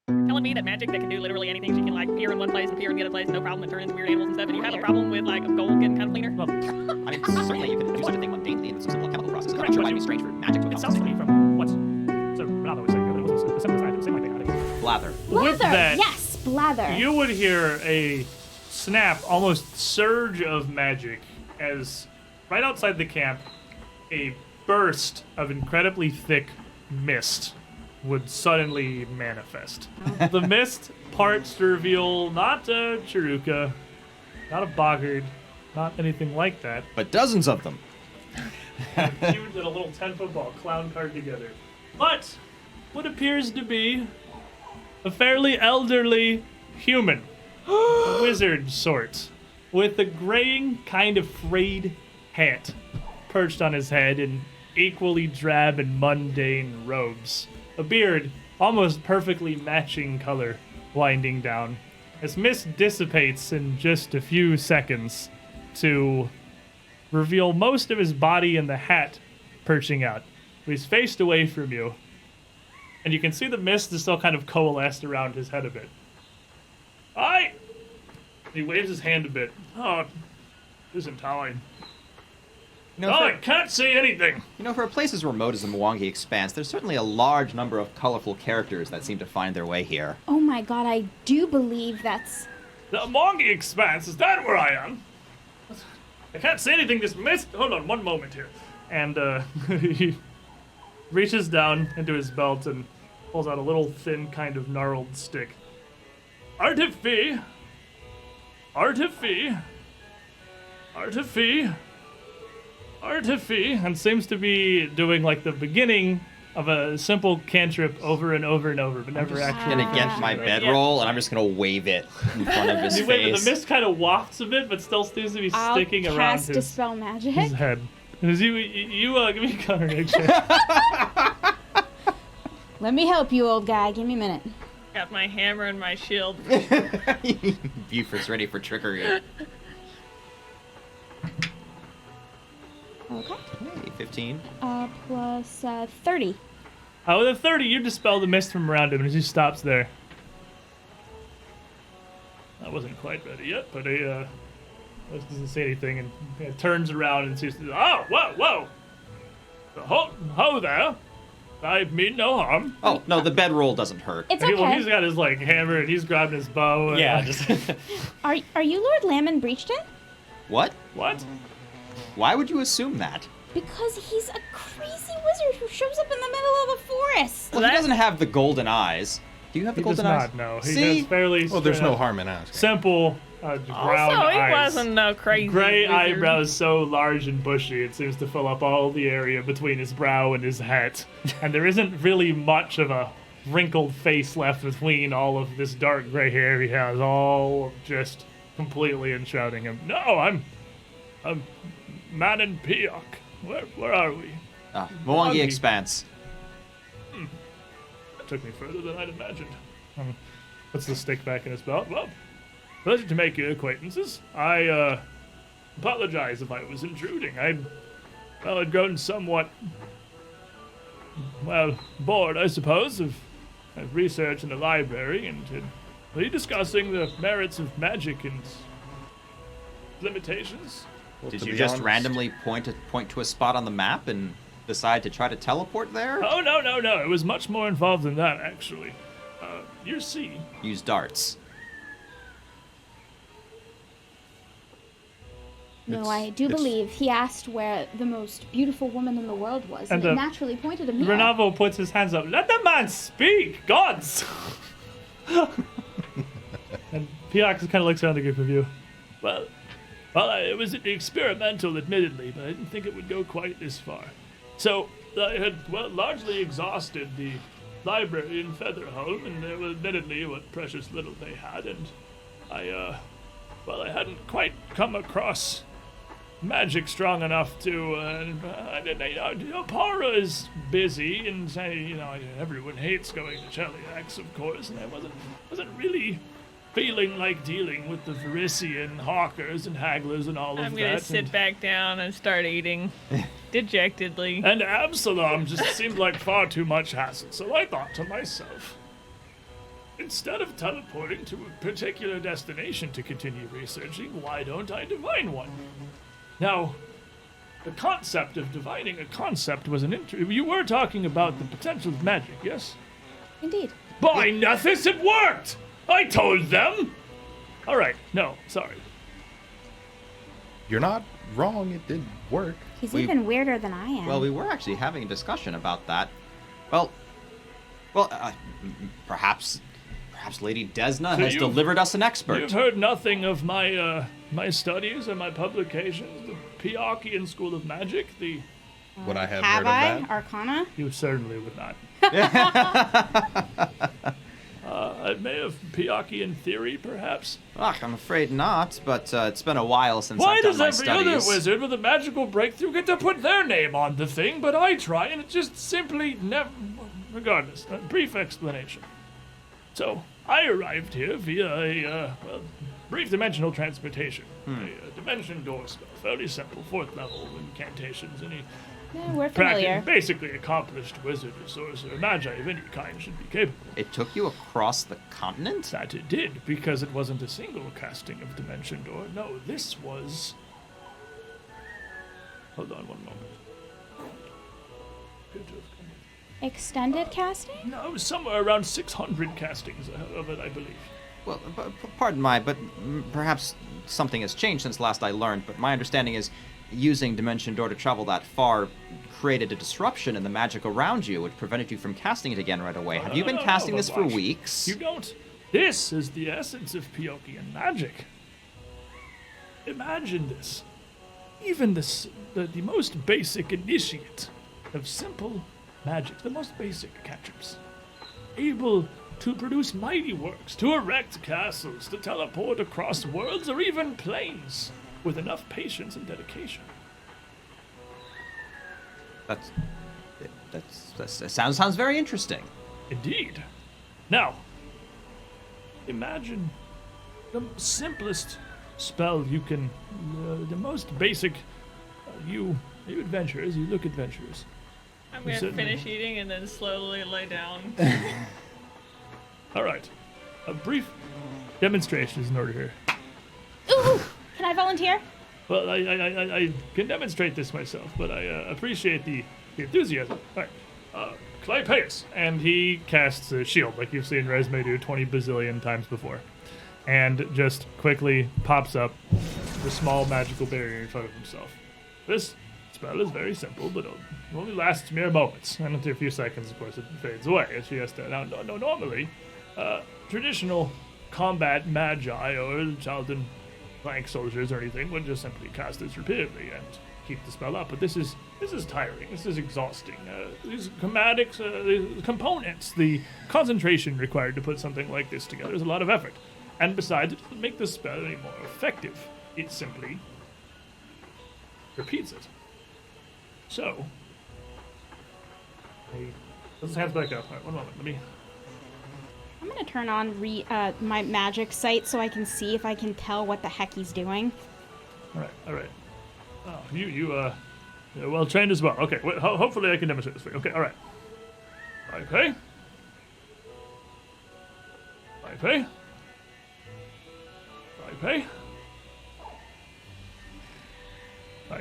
Telling me that magic that can do literally anything, she can like appear in one place and appear in the other place, no problem, and turn into weird animals and stuff, and you have a problem with like gold getting kind of cleaner? Well, I mean, certainly you can do such a thing mundanely in some simple chemical process. I'm Correct, not sure but why it'd be strange for magic to it accomplish sounds to something. me from what's so Bravo was saying that it was the simplest item, same like they had it. Blather. Blather, With that, yes, blather. you would hear a snap, almost surge of magic as right outside the camp, a burst of incredibly thick mist would suddenly manifest. The mist parts to reveal not a Chiruka, not a boggard, not anything like that. But dozens of them. Cute in a little 10-football clown card together. But what appears to be a fairly elderly human, a wizard sort, with a graying, kind of frayed hat perched on his head in equally drab and mundane robes. A beard, almost perfectly matching color, winding down. As mist dissipates in just a few seconds to reveal most of his body and the hat perching out. He's faced away from you, and you can see the mist is still kind of coalesced around his head a bit. Aye! He waves his hand a bit. Oh, isn't how I... You know, Oh, I can't see anything! for a place as remote as the Mwangi Expanse, there's certainly a large number of colorful characters that seem to find their way here. Oh my god, I do believe that's... The Mongi Expanse, is that where I am? I can't see anything, this mist. Hold on, one moment here. And he reaches down into his belt and pulls out a little thin, kind of gnarled stick. Artifi, and seems to be doing like the beginning of a simple cantrip over and over and over, but never actually. I'm gonna get my bedroll and I'm just gonna wave it in front of his You wait, but face. the mist kind of wafts a bit, but still seems to be I'll sticking around cast his Dispel Magic. head. As you give me a counter nature. Let me help you, old guy. Give me a minute. Got my hammer and my shield. Buford's ready for trickery. Okay. Hey, 15. Plus 30. With a 30, you dispel the mist from around him as he stops there. I wasn't quite ready yet, but he doesn't say anything and turns around and sees. Oh, whoa! Ho there! I mean no harm. Oh, no, the bedroll doesn't hurt. It's Well, okay. he's got his like hammer and he's grabbing his bow. And, Yeah, like, just... Are you Lord Lamon Breachton? What? what? Why would you assume that? Because he's a crazy wizard who shows up in the middle of the forest. Well, he doesn't have the golden eyes. Do you have the He does golden eyes? not know. He See? has fairly Well, there's no harm in asking. simple brown Also, he eyes. wasn't no crazy Gray wizard. eyebrows so large and bushy, it seems to fill up all the area between his brow and his hat. And there isn't really much of a wrinkled face left between all of this dark gray hair he has, all just completely enshrouding him. No, I'm Mannon Peok. Where are we? Mwangi Mwangi. Expanse. That took me further than I'd imagined. Puts the stick back in his belt. Well, pleasure to make your acquaintances. I apologize if I was intruding. I'd grown somewhat, bored, I suppose, of research in the library and were you discussing the merits of magic and limitations? Well, Did to you be just honest- randomly point to a spot on the map and decide to try to teleport there? Oh, no. It was much more involved than that, actually. You see, Use darts. No, I do believe he asked where the most beautiful woman in the world was, and, And, it naturally pointed him here. Renavo puts his hands up. Let the man speak, gods! And Peok kind of looks around the group of you. Well, it was experimental, admittedly, but I didn't think it would go quite this far. So, I had, largely exhausted the library in Featherholm, and there was admittedly what precious little they had, and I hadn't quite come across magic strong enough to, I didn't, Para is busy, and, everyone hates going to Cheliax, of course, and I wasn't really feeling like dealing with the Varisian hawkers and hagglers and all of that. I'm gonna sit and back down and start eating. dejectedly. And Absalom just seemed like far too much hassle, so I thought to myself, instead of teleporting to a particular destination to continue researching, why don't I divine one? Now, the concept of divining a concept was you were talking about the potential of magic, yes? Indeed. By Nethys, it worked! I told them! Alright, no, sorry. You're not wrong. It did work. He's We- even weirder than I am. Well, we were actually having a discussion about that. Well, perhaps Lady Desna So has you've- delivered us an expert. You've heard nothing of my my studies and my publications, the Peokian School of Magic, the... Would I have Have heard I? of that? Arcana? You certainly would not. I may have Peokian theory, perhaps. Ugh, I'm afraid not, but it's been a while since Why I've done does my every studies. other wizard with a magical breakthrough get to put their name on the thing, but I try and it just simply never... Regardless, a brief explanation. So, I arrived here via a, brief dimensional transportation. A dimension door spell, fairly simple, 4th level incantations. Any Yeah, we're familiar. basically accomplished wizard or sorcerer, magi of any kind should be capable. It took you across the continent? That it did, because it wasn't a single casting of Dimension Door. No, this was... Hold on one moment. Good to have come in. Extended casting? No, it was somewhere around 600 castings of it, I believe. Well, pardon but perhaps something has changed since last I learned, but my understanding is using Dimension Door to travel that far created a disruption in the magic around you, which prevented you from casting it again right away. Have you been casting this for watch. weeks? You don't. This is the essence of Peokian magic. Imagine this. Even the most basic initiate of simple magic, the most basic cantrips, able to produce mighty works, to erect castles, to teleport across worlds or even planes, with enough patience and dedication. That sounds very interesting. Indeed. Now, imagine the simplest spell you can, the most basic, you adventurers, you look adventurers. I'm gonna Certainly. finish eating and then slowly lay down. All right, a brief demonstration is in order here. Ooh! Can I volunteer? Well, I can demonstrate this myself, but I appreciate the enthusiasm. All right, Clypeus, and he casts a shield like you've seen Resme do 20 bazillion times before, and just quickly pops up the small magical barrier in front of himself. This spell is very simple, but it only lasts mere moments, and after a few seconds, of course, it fades away. And she has to now. No, normally, traditional combat magi or Chaldan flank soldiers or anything would just simply cast this repeatedly and keep the spell up. But this is tiring. This is exhausting. These schematics, the components, the concentration required to put something like this together is a lot of effort. And besides, it doesn't make the spell any more effective. It simply repeats it. So, put his hands back up. All right, one moment. Let me. I'm gonna turn on my magic sight so I can see if I can tell what the heck he's doing. All right. Oh, you're well trained as well. Okay, wait, hopefully I can demonstrate this for you. Okay, all right.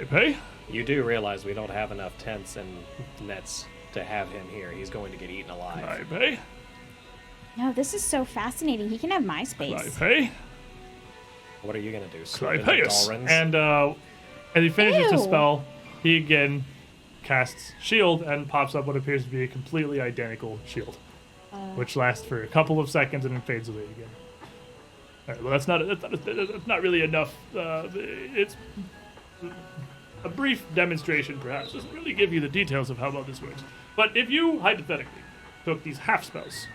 Okay. You do realize we don't have enough tents and nets to have him here. He's going to get eaten alive. No, this is so fascinating. He can have my space. What are you going to do? Slip into Clypeus. Dalrins? And as he finishes the Ew. spell, he again casts shield and pops up what appears to be a completely identical shield, which lasts for a couple of seconds and then fades away again. All right, well, that's not really enough. It's a brief demonstration, perhaps, doesn't really give you the details of how well this works. But if you hypothetically took these half spells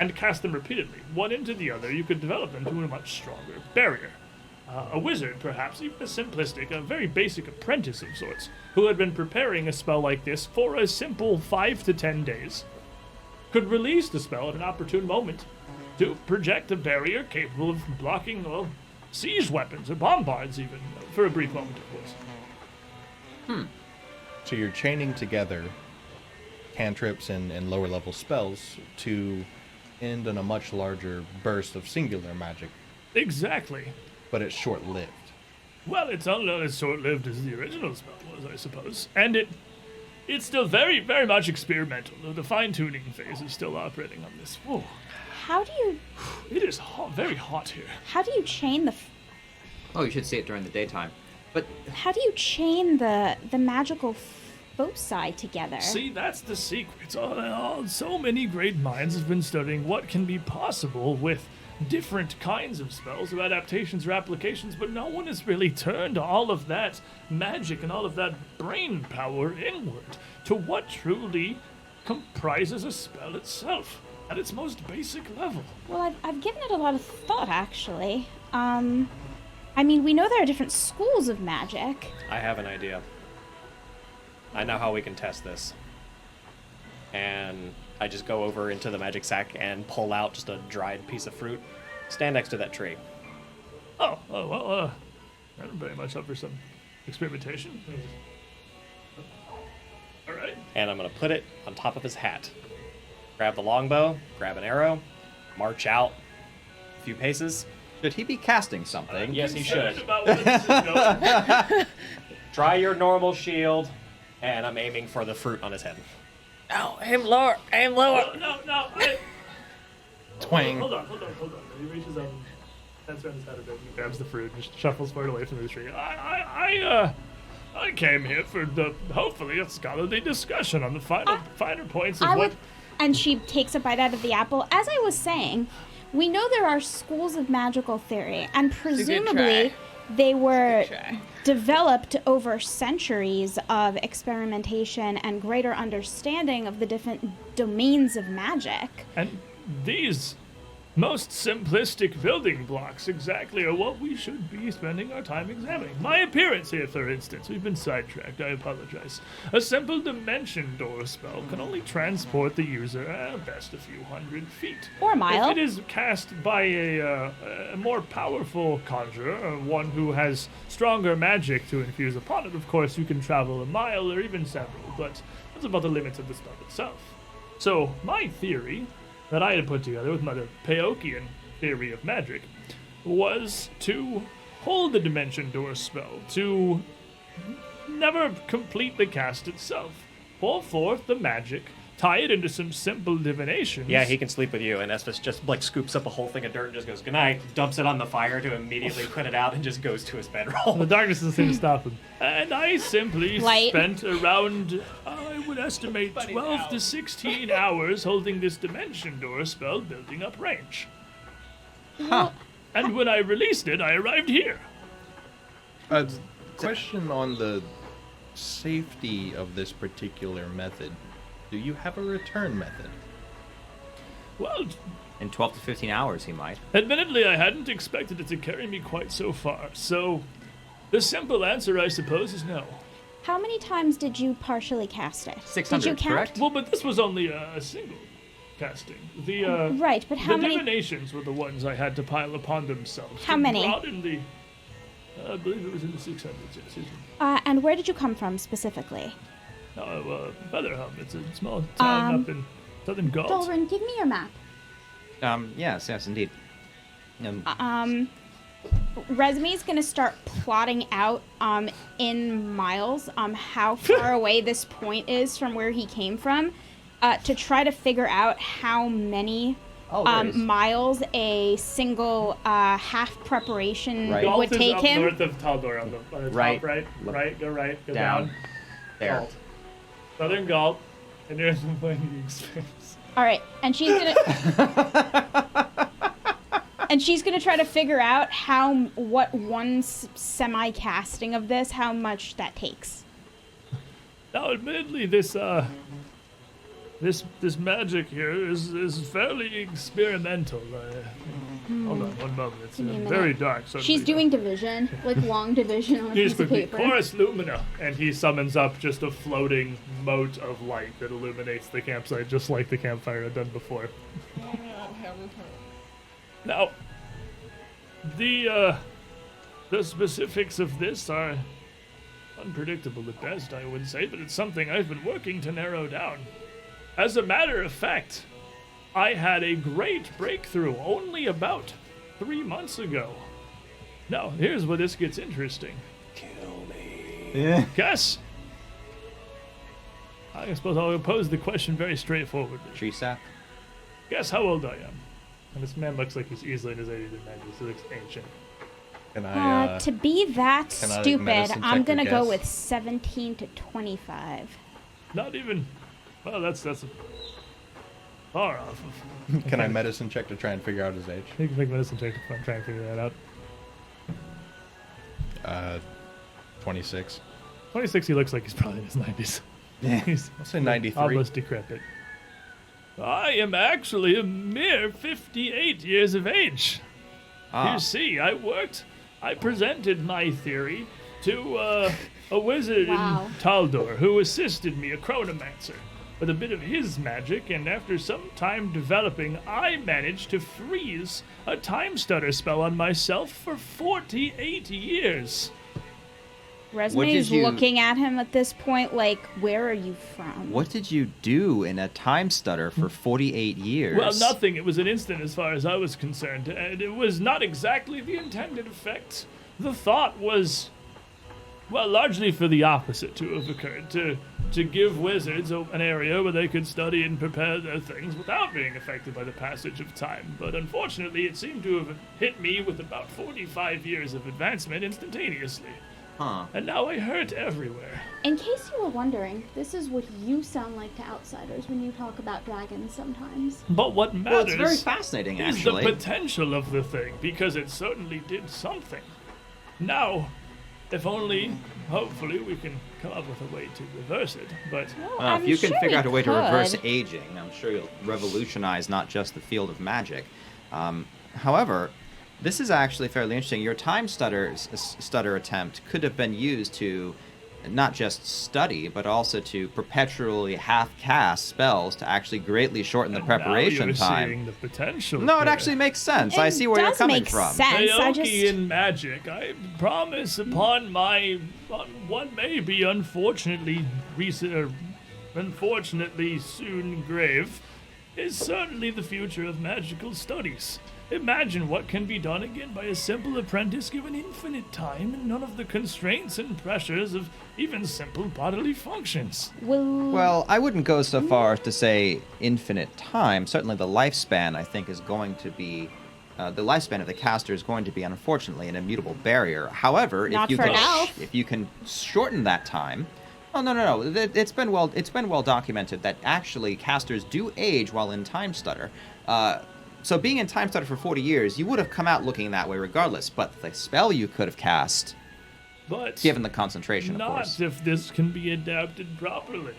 and cast them repeatedly, one into the other, you could develop them to a much stronger barrier. A wizard, perhaps, even a simplistic, a very basic apprentice of sorts, who had been preparing a spell like this for a simple 5 to 10 days, could release the spell at an opportune moment to project a barrier capable of blocking, well, siege weapons or bombards even, for a brief moment, of course. So you're chaining together cantrips and lower level spells to end in a much larger burst of singular magic, Exactly. but it's short-lived. Well, it's not as short-lived as the original spell was, I suppose. And it's still very, very much experimental. The fine-tuning phase is still operating on this. Whoa. How do you It is hot, very hot here. chain the Oh, you should see it during the daytime. But the magical foci together? See, that's the secret. So many great minds have been studying what can be possible with different kinds of spells or adaptations or applications, but no one has really turned all of that magic and all of that brain power inward to what truly comprises a spell itself at its most basic level. Well, I've given it a lot of thought, actually. I mean, we know there are different schools of magic. I have an idea. I know how we can test this. And I just go over into the magic sack and pull out just a dried piece of fruit. Stand next to that tree. Well, I'm very much up for some experimentation. All right. And I'm going to put it on top of his hat. Grab the longbow, grab an arrow, march out a few paces. should he be casting something? Yes, he Concerned should. about where this is going. Try your normal shield, and I'm aiming for the fruit on his head. Oh, aim lower. Aim lower. No. Twang. Hold on. He reaches up, hands around his head a bit, and grabs the fruit, and just shuffles far away from the tree. I came here for hopefully a scholarly discussion on the finer points of what. And she takes a bite out of the apple. As I was saying, we know there are schools of magical theory, and presumably they were developed over centuries of experimentation and greater understanding of the different domains of magic. And these most simplistic building blocks exactly are what we should be spending our time examining. My appearance here, for instance, we've been sidetracked, I apologize. A simple dimension door spell can only transport the user at best a few hundred feet. Or a mile. If it is cast by a more powerful conjurer, one who has stronger magic to infuse upon it, of course you can travel a mile or even several, but that's about the limits of the spell itself. So, my theory that I had put together with my Peokian theory of magic was to hold the dimension door spell, to never complete the cast itself. Pull forth the magic, tie it into some simple divinations. Yeah, he can sleep with you, and Esphus just scoops up a whole thing of dirt and just goes, "Goodnight," dumps it on the fire to immediately put it out and just goes to his The bedroll. darkness doesn't seem to stop him. And I simply Light. spent around, I would estimate, 12 to 16 hours holding this dimension door spell, building up range. Huh. And when I released it, I arrived here. Question on the safety of this particular method. Do you have a return method? Well, In 12 to 15 hours, he might. admittedly, I hadn't expected it to carry me quite so far, so the simple answer, I suppose, is no. How many times did you partially cast it? 600, did you count? correct? Well, but this was only a single casting. The Right, but how the many? divinations were the ones I had to pile upon themselves. How to many? broaden the, I believe it was in the 600s, yes. And where did you come from specifically? Featherham. It's a small town up in southern Gault. Dolrin, give me your map. Yes, indeed. Resume's gonna start plotting out in miles how far away this point is from where he came from to try to figure out how many miles a single half preparation Right. Gault would is take up him. north of Taldor on the Right. top right, go Down. down. There. Gault. Southern Gault, and here's the playing experience. All right, and she's gonna and she's gonna try to figure out what one semi casting of this, how much that takes. Now, admittedly, this magic here is fairly experimental. Hold on one moment. It's Give me a minute. very dark. So She's doing division, like long division on a He's piece of quickly, paper. Chorus Lumina, and he summons up just a floating mote of light that illuminates the campsite, just like the campfire had done before. Now, the specifics of this are Unpredictable at best, I would say, but it's something I've been working to narrow down. As a matter of fact, I had a great breakthrough only about 3 months ago. Now, here's where this gets interesting. Kill me. Yeah. Guess. I suppose I'll pose the question very straightforwardly. Tree sap. Guess how old I am. And this man looks like he's easily in his 80s or 90s. He looks ancient. Can I, To be that can I stupid, medicine I'm check your gonna go guess? with 17 to 25. Not even. Well, that's far off. Can I medicine check to try and figure out his age? You can make medicine check to try and figure that out. 26. 26, he looks like he's probably in his 90s. Yeah. He's I'll say 93. almost decrepit. I am actually a mere 58 years of age. Ah. You see, I presented my theory to a wizard Wow. in Taldor who assisted me, a chronomancer, with a bit of his magic, and after some time developing, I managed to freeze a time stutter spell on myself for 48 years. Resume's did you- looking at him at this point like, where are you from? What did you do in a time stutter for 48 years? Well, nothing. It was an instant as far as I was concerned, and it was not exactly the intended effect. The thought was, well, largely for the opposite to have occurred, to give wizards an area where they could study and prepare their things without being affected by the passage of time. But unfortunately, it seemed to have hit me with about 45 years of advancement instantaneously. Huh. And now I hurt everywhere. In case you were wondering, this is what you sound like to outsiders when you talk about dragons sometimes. But what Well, matters it's very fascinating, is actually. the potential of the thing, because it certainly did something. Now, if only, hopefully, we can come up with a way to reverse it. But Well, Well, I'm if you can sure figure we out a way to could. reverse aging, I'm sure you'll revolutionize not just the field of magic. However, this is actually fairly interesting. Your time stutter attempt could have been used to not just study, but also to perpetually half-cast spells to actually greatly shorten the and preparation now you're time. seeing the potential. No, it here. actually makes sense. I It see where you're does coming make from. sense. I just Peokian magic. I promise upon my what may be unfortunately recent, or unfortunately soon grave, is certainly the future of magical studies. Imagine what can be done again by a simple apprentice given infinite time and none of the constraints and pressures of even simple bodily functions. Well, I wouldn't go so far as to say infinite time. Certainly the lifespan, I think, is going to be... the lifespan of the caster is going to be, unfortunately, an immutable barrier. However, Not if you for can, now. if you can shorten that time... Oh, no. It's been well documented that actually casters do age while in time stutter. So being in time stutter for 40 years, you would have come out looking that way regardless. But the spell you could have cast, But given the concentration, of not course. if this can be adapted properly.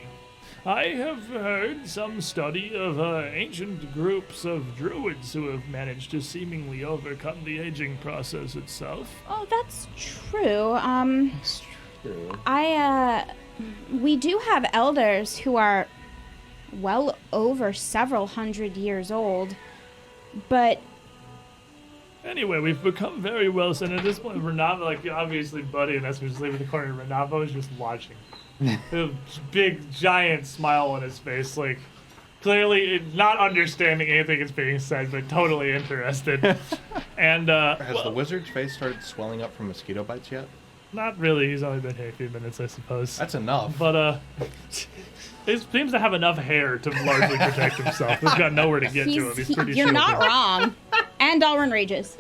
I have heard some study of ancient groups of druids who have managed to seemingly overcome the aging process itself. Oh, that's true. It's true. We do have elders who are well over several hundred years old, but Anyway, we've become very well, and at this point, Renavo, like, obviously, Buddy and us were just leaving the corner, Renavo is just watching. A big, giant smile on his face, like, clearly not understanding anything that's being said, but totally interested. And, Has the wizard's face started swelling up from mosquito bites yet? not really, he's only been here a few minutes, I suppose. That's enough. But, he seems to have enough hair to largely protect himself. He's got nowhere to get to him. He's pretty you're shielded. not wrong. And Dalrin rages.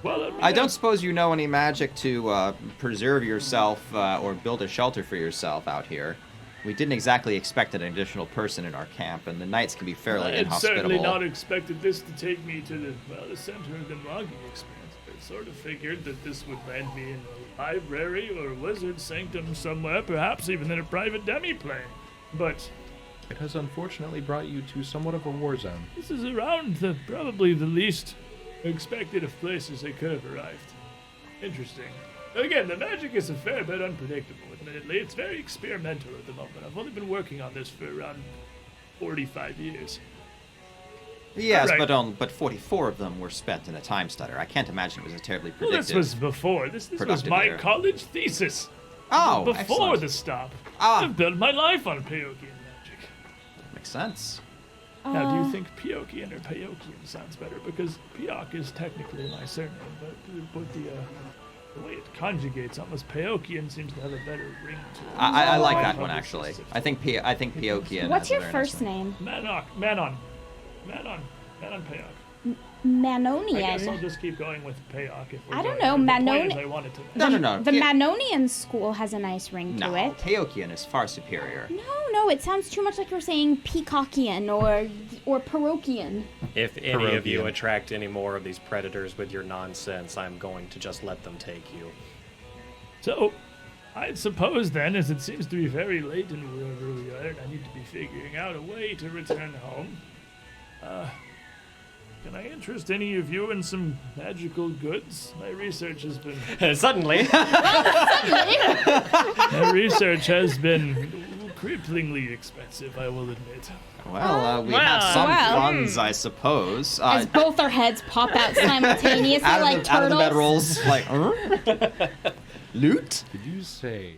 Well, I don't suppose you know any magic to preserve yourself or build a shelter for yourself out here. We didn't exactly expect an additional person in our camp, and the nights can be fairly I had inhospitable. certainly not expected this to take me to the center of the logging expanse. I sort of figured that this would land me in a library or a wizard sanctum somewhere, perhaps even in a private demi-plane. But It has unfortunately brought you to somewhat of a war zone. this is around probably the least expected of places they could have arrived. Interesting. Again, the magic is a fair bit unpredictable, admittedly. It's very experimental at the moment. I've only been working on this for around 45 years. Yes, Alright. but 44 of them were spent in a time stutter. I can't imagine it was a terribly Well, predictive. this was before. This was productive my year. college thesis. Oh, Before excellent. the stop. Ah. I've built my life on Peokian magic. Makes sense. Now, do you think Peokian or Peokian sounds better? Because Peok is technically my surname, but the way it conjugates almost Peokian seems to have a better ring to it. I like that Oh. one actually. I think Peokian. What's has a your very first nice name? Manon Peok. I guess I'll Mannonian. just keep going with Peok if we're I don't going know, with the point Manon- is I want it to No. The Mannonian school has a nice ring to No, it. Peokian is far superior. No, it sounds too much like you're saying Peacockian or Perokian. If any of you Peruvian. attract any more of these predators with your nonsense, I'm going to just let them take you. So, I suppose then, as it seems to be very late in wherever we are, and I need to be figuring out a way to return home, can I interest any of you in some magical goods? My research has been Suddenly, cripplingly expensive, I will admit. Well, we have Wow. some Well. funds, I suppose. As both our heads pop out simultaneously out of like the turtles. bedrolls, like loot. Did you say